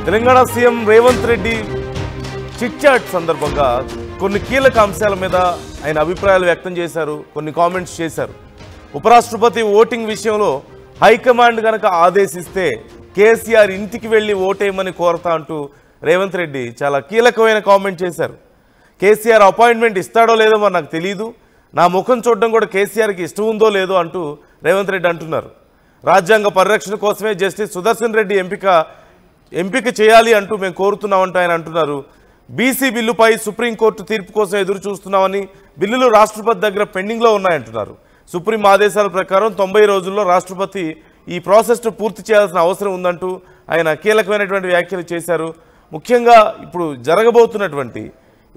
Telangana CM Revanth Reddy chit chat సందర్భంగా కొన్ని కీలక అంశాల మీద ఆయన అభిప్రాయాలు వ్యక్తం చేశారు, కొన్ని కామెంట్స్ చేశారు. ఉపరాష్ట్రపతి ఓటింగ్ విషయంలో హైకమాండ్ గనక ఆదేశిస్తే కేసీఆర్ ఇంటికి వెళ్ళి ఓటేయమని కోరతా అంటూ రేవంత్ రెడ్డి చాలా కీలకమైన కామెంట్ చేశారు. కేసీఆర్ అపాయింట్మెంట్ ఇస్తాడో లేదో మరి నాకు తెలియదు, నా ముఖం చూడడం కూడా కేసీఆర్కి ఇష్టం ఉందో లేదో అంటూ రేవంత్ రెడ్డి అంటున్నారు. రాజ్యాంగ పరిరక్షణ కోసమే జస్టిస్ సుదర్శన్ రెడ్డి ఎంపిక చేయాలి అంటూ మేము కోరుతున్నామంటూ ఆయన అంటున్నారు. బీసీ బిల్లుపై సుప్రీంకోర్టు తీర్పు కోసం ఎదురు చూస్తున్నామని, బిల్లులు రాష్ట్రపతి దగ్గర పెండింగ్లో ఉన్నాయంటున్నారు. సుప్రీం ఆదేశాల ప్రకారం 90 రోజుల్లో రాష్ట్రపతి ఈ ప్రాసెస్ను పూర్తి చేయాల్సిన అవసరం ఉందంటూ ఆయన కీలకమైనటువంటి వ్యాఖ్యలు చేశారు. ముఖ్యంగా ఇప్పుడు జరగబోతున్నటువంటి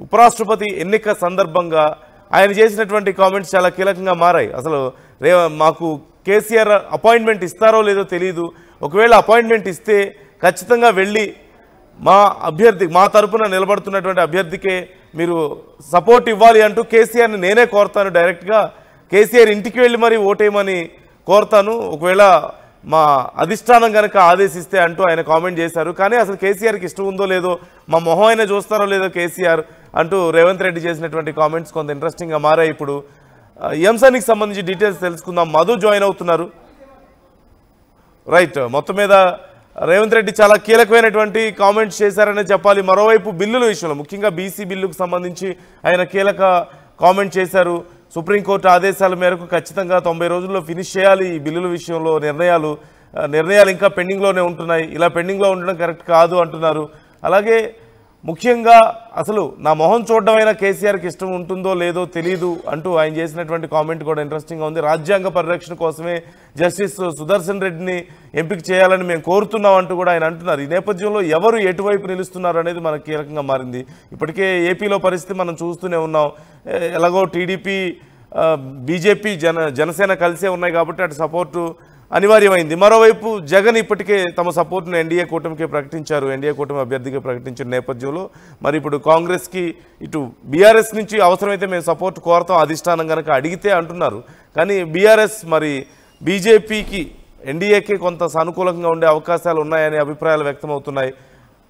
ఉపరాష్ట్రపతి ఎన్నిక సందర్భంగా ఆయన చేసినటువంటి కామెంట్స్ చాలా కీలకంగా మారాయి. అసలు మాకు కేసీఆర్ అపాయింట్మెంట్ ఇస్తారో లేదో తెలియదు, ఒకవేళ అపాయింట్మెంట్ ఇస్తే ఖచ్చితంగా వెళ్ళి మా తరపున నిలబడుతున్నటువంటి అభ్యర్థికే మీరు సపోర్ట్ ఇవ్వాలి అంటూ కేసీఆర్ని నేనే కోరుతాను, డైరెక్ట్గా కేసీఆర్ ఇంటికి వెళ్ళి మరి ఓటేయమని కోరుతాను, ఒకవేళ మా అధిష్టానం కనుక ఆదేశిస్తే అంటూ ఆయన కామెంట్ చేశారు. కానీ అసలు కేసీఆర్కి ఇష్టం ఉందో లేదో, మా మొహం అయినా చూస్తారో లేదో కేసీఆర్ అంటూ రేవంత్ రెడ్డి చేసినటువంటి కామెంట్స్ కొంత ఇంట్రెస్టింగ్గా మారాయి. ఇప్పుడు ఈ అంశానికి సంబంధించి డీటెయిల్స్ తెలుసుకుందాం. మధు జాయిన్ అవుతున్నారు. రైట్, మొత్తం మీద రేవంత్ రెడ్డి చాలా కీలకమైనటువంటి కామెంట్స్ చేశారనే చెప్పాలి. మరోవైపు బిల్లుల విషయంలో ముఖ్యంగా బీసీ బిల్లుకు సంబంధించి ఆయన కీలక కామెంట్ చేశారు. సుప్రీంకోర్టు ఆదేశాల మేరకు ఖచ్చితంగా 90 రోజుల్లో ఫినిష్ చేయాలి ఈ బిల్లుల విషయంలో నిర్ణయాలు ఇంకా పెండింగ్లోనే ఉంటున్నాయి, ఇలా పెండింగ్లో ఉండడం కరెక్ట్ కాదు అంటున్నారు. అలాగే ముఖ్యంగా అసలు నా మొహం చూడడమైనా కేసీఆర్కి ఇష్టం ఉంటుందో లేదో తెలియదు అంటూ ఆయన చేసినటువంటి కామెంట్ కూడా ఇంట్రెస్టింగ్గా ఉంది. రాజ్యాంగ పరిరక్షణ కోసమే జస్టిస్ సుదర్శన్ రెడ్డిని ఎంపిక చేయాలని మేము కోరుతున్నాం అంటూ కూడా ఆయన అంటున్నారు. ఈ నేపథ్యంలో ఎవరు ఎటువైపు నిలుస్తున్నారు అనేది మనకు కీలకంగా మారింది. ఇప్పటికే ఏపీలో పరిస్థితి మనం చూస్తూనే ఉన్నాం. ఎలాగో టీడీపీ బీజేపీ జనసేన కలిసే ఉన్నాయి కాబట్టి అటు సపోర్టు అనివార్యమైంది. మరోవైపు జగన్ ఇప్పటికే తమ సపోర్ట్ను ఎన్డీఏ కూటమికి ప్రకటించారు, ఎన్డీఏ కూటమి అభ్యర్థిగా ప్రకటించిన నేపథ్యంలో మరి ఇప్పుడు కాంగ్రెస్కి ఇటు బీఆర్ఎస్ నుంచి అవసరమైతే మేము సపోర్ట్ కోరతాం అధిష్టానం కనుక అడిగితే అంటున్నారు. కానీ బీఆర్ఎస్ మరి బీజేపీకి ఎన్డీఏకి కొంత సానుకూలంగా ఉండే అవకాశాలు ఉన్నాయనే అభిప్రాయాలు వ్యక్తమవుతున్నాయి.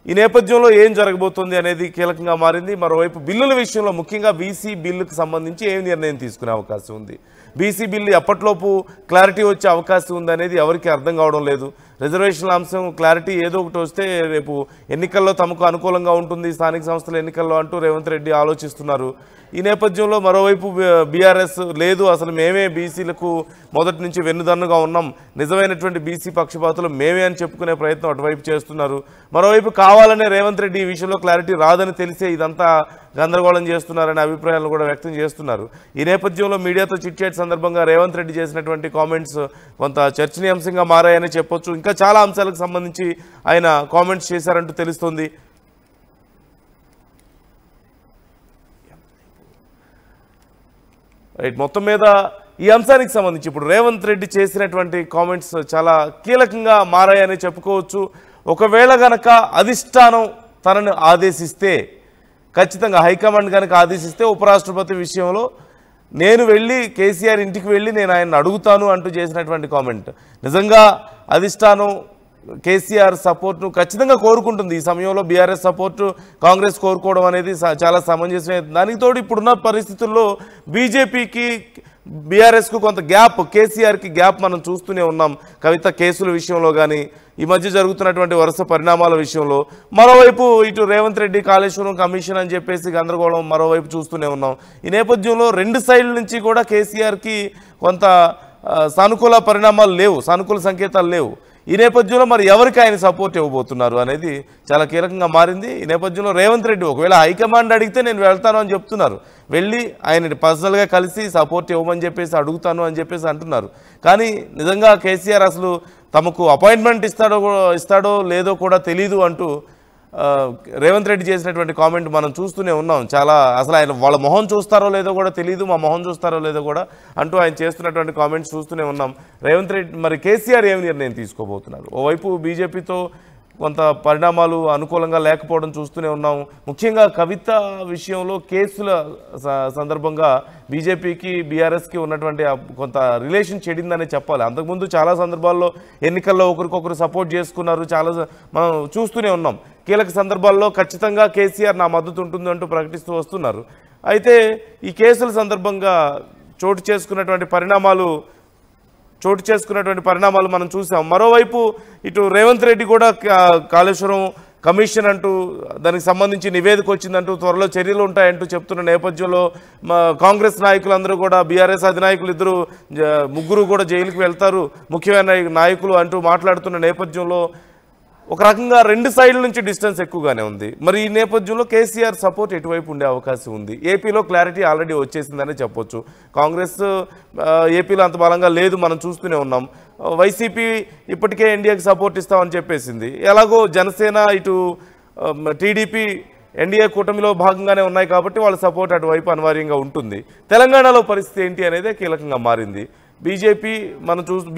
ఈ నేపథ్యంలో ఏం జరగబోతుంది అనేది కీలకంగా మారింది. మరోవైపు బిల్లుల విషయంలో ముఖ్యంగా బీసీ బిల్లుకు సంబంధించి ఏం నిర్ణయం తీసుకునే అవకాశం ఉంది, బీసీ బిల్లు ఎప్పటిలోపు క్లారిటీ వచ్చే అవకాశం ఉంది అనేది ఎవరికి అర్థం కావడం లేదు. రిజర్వేషన్ల అంశం క్లారిటీ ఏదో ఒకటి వస్తే రేపు ఎన్నికల్లో తమకు అనుకూలంగా ఉంటుంది స్థానిక సంస్థల ఎన్నికల్లో అంటూ రేవంత్ రెడ్డి ఆలోచిస్తున్నారు. ఈ నేపథ్యంలో మరోవైపు బీఆర్ఎస్ లేదు, అసలు మేమే బీసీలకు మొదటి నుంచి వెన్నుదన్నుగా ఉన్నాం, నిజమైనటువంటి బీసీ పక్షపాతులు మేమే అని చెప్పుకునే ప్రయత్నం అటువైపు చేస్తున్నారు. మరోవైపు కావాలనే రేవంత్ రెడ్డి ఈ విషయంలో క్లారిటీ రాదని తెలిసే ఇదంతా గందరగోళం చేస్తున్నారనే అభిప్రాయాలను కూడా వ్యక్తం చేస్తున్నారు. ఈ నేపథ్యంలో మీడియాతో చిట్ చాట్ సందర్భంగా రేవంత్ రెడ్డి చేసినటువంటి కామెంట్స్ కొంత చర్చనీయాంశంగా మారాయని చెప్పొచ్చు. ఇంకా చాలా అంశాలకు సంబంధించి ఆయన కామెంట్స్ చేశారంటూ తెలుస్తుంది. రైట్, మొత్తం మీద ఈ అంశానికి సంబంధించి ఇప్పుడు రేవంత్ రెడ్డి చేసినటువంటి కామెంట్స్ చాలా కీలకంగా మారాయని చెప్పుకోవచ్చు. ఒకవేళ గనక అధిష్టానం తనను ఆదేశిస్తే, ఖచ్చితంగా హైకమాండ్ కనుక ఆదేశిస్తే ఉపరాష్ట్రపతి విషయంలో నేను వెళ్ళి కేసీఆర్ ఇంటికి వెళ్ళి నేను ఆయన్ని అడుగుతాను అంటూ చేసినటువంటి కామెంట్. నిజంగా అధిష్టానం కేసీఆర్ సపోర్ట్ను ఖచ్చితంగా కోరుకుంటుంది. ఈ సమయంలో బీఆర్ఎస్ సపోర్టు కాంగ్రెస్ కోరుకోవడం అనేది చాలా సమంజసమే. దానికి తోడు ఇప్పుడున్న పరిస్థితుల్లో బీజేపీకి బీఆర్ఎస్కు కొంత గ్యాప్, కేసీఆర్కి గ్యాప్ మనం చూస్తూనే ఉన్నాం. కవిత కేసుల విషయంలో కానీ ఈ మధ్య జరుగుతున్నటువంటి వరుస పరిణామాల విషయంలో. మరోవైపు ఇటు రేవంత్ రెడ్డి కాళేశ్వరం కమిషన్ అని చెప్పేసి గందరగోళం మరోవైపు చూస్తూనే ఉన్నాం. ఈ నేపథ్యంలో రెండు సైడ్ల నుంచి కూడా కేసీఆర్కి కొంత సానుకూల పరిణామాలు లేవు, సానుకూల సంకేతాలు లేవు. ఈ నేపథ్యంలో మరి ఎవరికి ఆయన సపోర్ట్ ఇవ్వబోతున్నారు అనేది చాలా కీలకంగా మారింది. ఈ నేపథ్యంలో రేవంత్ రెడ్డి ఒకవేళ హైకమాండ్ అడిగితే నేను వెళ్తాను అని చెప్తున్నారు, వెళ్ళి ఆయన పర్సనల్గా కలిసి సపోర్ట్ ఇవ్వమని చెప్పేసి అడుగుతాను అని చెప్పేసి అంటున్నారు. కానీ నిజంగా కేసీఆర్ అసలు తమకు అపాయింట్మెంట్ ఇస్తాడో లేదో కూడా తెలీదు అంటూ రేవంత్ రెడ్డి చేసినటువంటి కామెంట్ మనం చూస్తూనే ఉన్నాం. చాలా అసలు ఆయన వాళ్ళ మొహం చూస్తారో లేదో కూడా తెలియదు, మా మొహం చూస్తారో లేదో కూడా అంటూ ఆయన చేస్తున్నటువంటి కామెంట్స్ చూస్తూనే ఉన్నాం. రేవంత్ రెడ్డి మరి కేసీఆర్ ఏమి నిర్ణయం తీసుకోబోతున్నారు? ఓవైపు బీజేపీతో కొంత పరిణామాలు అనుకూలంగా లేకపోవడం చూస్తూనే ఉన్నాము. ముఖ్యంగా కవిత విషయంలో కేసుల సందర్భంగా బీజేపీకి బీఆర్ఎస్కి ఉన్నటువంటి కొంత రిలేషన్ చెడిందనే చెప్పాలి. అంతకుముందు చాలా సందర్భాల్లో ఎన్నికల్లో ఒకరికొకరు సపోర్ట్ చేసుకున్నారు, చాలా మనం చూస్తూనే ఉన్నాం. కీలక సందర్భాల్లో ఖచ్చితంగా కేసీఆర్ నా మద్దతు ఉంటుందంటూ ప్రకటిస్తూ వస్తున్నారు. అయితే ఈ కేసుల సందర్భంగా చోటు చేసుకున్నటువంటి పరిణామాలు మనం చూసాం. మరోవైపు ఇటు రేవంత్ రెడ్డి కూడా కాళేశ్వరం కమిషన్ అంటూ దానికి సంబంధించి నివేదిక వచ్చిందంటూ త్వరలో చర్యలు ఉంటాయంటూ చెప్తున్న నేపథ్యంలో కాంగ్రెస్ నాయకులందరూ కూడా బీఆర్ఎస్ అధినాయకులు ముగ్గురు కూడా జైలుకి వెళ్తారు ముఖ్యమైన నాయకులు అంటూ మాట్లాడుతున్న నేపథ్యంలో ఒక రకంగా రెండు సైడ్ల నుంచి డిస్టెన్స్ ఎక్కువగానే ఉంది. మరి ఈ నేపథ్యంలో కేసీఆర్ సపోర్ట్ ఎటువైపు ఉండే అవకాశం ఉంది? ఏపీలో క్లారిటీ ఆల్రెడీ వచ్చేసిందనే చెప్పొచ్చు. కాంగ్రెస్ ఏపీలో అంత బలంగా లేదు, మనం చూస్తూనే ఉన్నాం. వైసీపీ ఇప్పటికే ఎన్డీఏకి సపోర్ట్ ఇస్తామని చెప్పేసింది. ఎలాగో జనసేన ఇటు టీడీపీ ఎన్డీఏ కూటమిలో భాగంగానే ఉన్నాయి కాబట్టి వాళ్ళ సపోర్ట్ అటువైపు అనివార్యంగా ఉంటుంది. తెలంగాణలో పరిస్థితి ఏంటి అనేది కీలకంగా మారింది.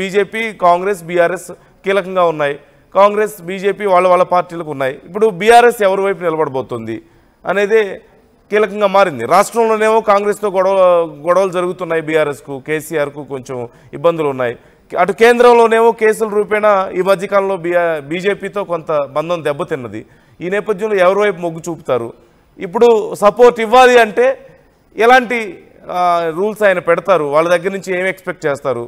బీజేపీ కాంగ్రెస్ బీఆర్ఎస్ కీలకంగా ఉన్నాయి. కాంగ్రెస్ బీజేపీ వాళ్ళ పార్టీలకు ఉన్నాయి. ఇప్పుడు బీఆర్ఎస్ ఎవరి వైపు నిలబడబోతుంది అనేది కీలకంగా మారింది. రాష్ట్రంలోనేమో కాంగ్రెస్తో గొడవలు జరుగుతున్నాయి, బీఆర్ఎస్కు కేసీఆర్కు కొంచెం ఇబ్బందులు ఉన్నాయి. అటు కేంద్రంలోనేమో కేసుల రూపేణా ఈ మధ్యకాలంలో బీజేపీతో కొంత బంధం దెబ్బతిన్నది. ఈ నేపథ్యంలో ఎవరి వైపు మొగ్గు చూపుతారు? ఇప్పుడు సపోర్ట్ ఇవ్వాలి అంటే ఎలాంటి రూల్స్ ఆయన పెడతారు? వాళ్ళ దగ్గర నుంచి ఏం ఎక్స్పెక్ట్ చేస్తారు?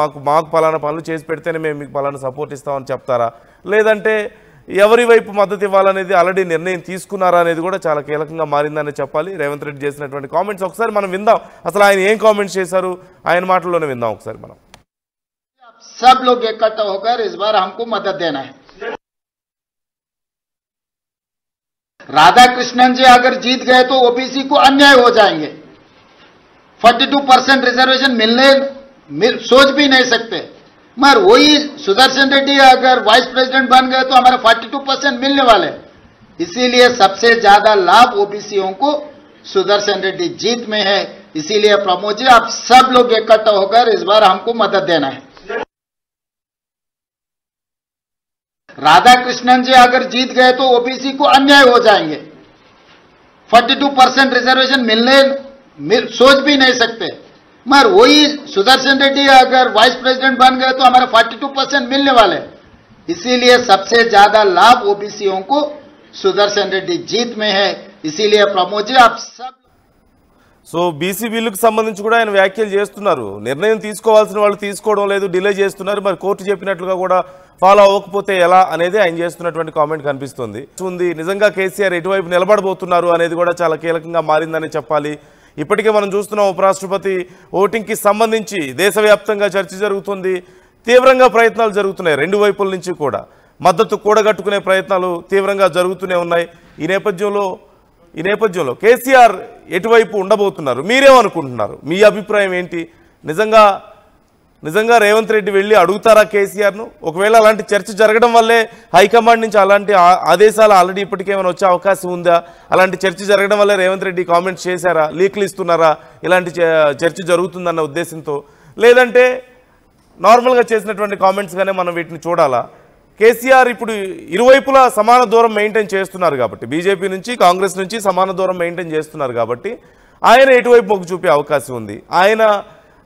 మాకు పలానా పనులు చేసి పెడితేనే మేము మీకు పలానా సపోర్ట్ ఇస్తామని చెప్తారా, లేదంటే ఎవరి వైపు మద్దతు ఇవ్వాలనేది ఆల్రెడీ నిర్ణయం తీసుకున్నారా అనేది కూడా చాలా కీలకంగా మారిందని చెప్పాలి. రేవంత్ రెడ్డి చేసినటువంటి కామెంట్స్ ఒకసారి మనం విందాం. అసలు ఆయన ఏం కామెంట్స్ చేశారు ఆయన మాటల్లోనే విందాం ఒకసారి మనం. सब लोग इकट्ठा होकर इस बार हमको मदद देना है। राधाकृष्णन जी अगर जीत गए तो ओबीसी को अन्याय हो जाएंगे। 42% रिजर्वेशन सोच भी नहीं सकते। मगर वही सुदर्शन रेड्डी अगर वाइस प्रेसिडेंट बन गए तो हमारे 42% मिलने वाले। इसीलिए सबसे ज्यादा लाभ ओबीसीओं को सुदर्शन रेड्डी जीत में है। इसीलिए प्रमोद जी आप सब लोग इकट्ठा होकर इस बार हमको मदद देना है। राधाकृष्णन जी अगर जीत गए तो ओबीसी को अन्याय हो जाएंगे। 42% रिजर्वेशन सोच भी नहीं सकते। मगर वही सुदर्शन रेड्डी अगर वाइस प्रेसिडेंट बन गए तो हमारे 42% मिलने वाले। इसीलिए सबसे ज्यादा लाभ ओबीसीओं को सुदर्शन रेड्डी जीत में है। इसीलिए प्रमोद जी आप सब సో బీసీ బిల్లుకు సంబంధించి కూడా ఆయన వ్యాఖ్యలు చేస్తున్నారు. నిర్ణయం తీసుకోవాల్సిన వాళ్ళు తీసుకోవడం లేదు, డిలే చేస్తున్నారు. మరి కోర్టు చెప్పినట్లుగా కూడా ఫాలో అవ్వకపోతే ఎలా అనేది ఆయన చేస్తున్నటువంటి కామెంట్ కనిపిస్తుంది. నిజంగా కేసీఆర్ ఎటువైపు నిలబడబోతున్నారు అనేది కూడా చాలా కీలకంగా మారిందని చెప్పాలి. ఇప్పటికే మనం చూస్తున్నాం ఉపరాష్ట్రపతి ఓటింగ్కి సంబంధించి దేశవ్యాప్తంగా చర్చ జరుగుతుంది, తీవ్రంగా ప్రయత్నాలు జరుగుతున్నాయి. రెండు వైపుల నుంచి కూడా మద్దతు కూడగట్టుకునే ప్రయత్నాలు తీవ్రంగా జరుగుతూనే ఉన్నాయి. ఈ నేపథ్యంలో కేసీఆర్ ఎటువైపు ఉండబోతున్నారు? మీరేమనుకుంటున్నారు? మీ అభిప్రాయం ఏంటి? నిజంగా రేవంత్ రెడ్డి వెళ్ళి అడుగుతారా కేసీఆర్ను? ఒకవేళ అలాంటి చర్చ జరగడం వల్లే హైకమాండ్ నుంచి అలాంటి ఆదేశాలు ఆల్రెడీ ఇప్పటికేమైనా వచ్చే అవకాశం ఉందా? అలాంటి చర్చ జరగడం వల్లే రేవంత్ రెడ్డి కామెంట్స్ చేశారా, లీక్లు ఇస్తున్నారా, ఇలాంటి చర్చ జరుగుతుందన్న ఉద్దేశంతో? లేదంటే నార్మల్గా చేసినటువంటి కామెంట్స్గానే మనం వీటిని చూడాలా? కేసీఆర్ ఇప్పుడు ఇరువైపులా సమాన దూరం మెయింటైన్ చేస్తున్నారు కాబట్టి, బీజేపీ నుంచి కాంగ్రెస్ నుంచి సమాన దూరం మెయింటైన్ చేస్తున్నారు కాబట్టి ఆయన ఎటువైపు మొగ్గు చూపే అవకాశం ఉంది? ఆయన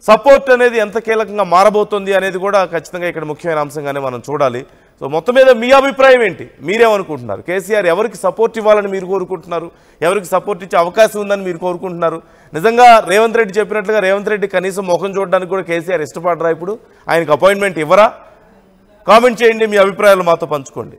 సపోర్ట్ అనేది ఎంత కీలకంగా మారబోతుంది అనేది కూడా ఖచ్చితంగా ఇక్కడ ముఖ్యమైన అంశంగానే మనం చూడాలి. సో మొత్తం మీద మీ అభిప్రాయం ఏంటి? మీరేమనుకుంటున్నారు? కేసీఆర్ ఎవరికి సపోర్ట్ ఇవ్వాలని మీరు కోరుకుంటున్నారు? ఎవరికి సపోర్ట్ ఇచ్చే అవకాశం ఉందని మీరు కోరుకుంటున్నారు? నిజంగా రేవంత్ రెడ్డి చెప్పినట్లుగా రేవంత్ రెడ్డి కనీసం ముఖం చూడడానికి కూడా కేసీఆర్ ఇష్టపడరా? ఇప్పుడు ఆయనకు అపాయింట్మెంట్ ఇవ్వరా? కామెంట్ చేయండి, మీ అభిప్రాయాలు మాతో పంచుకోండి.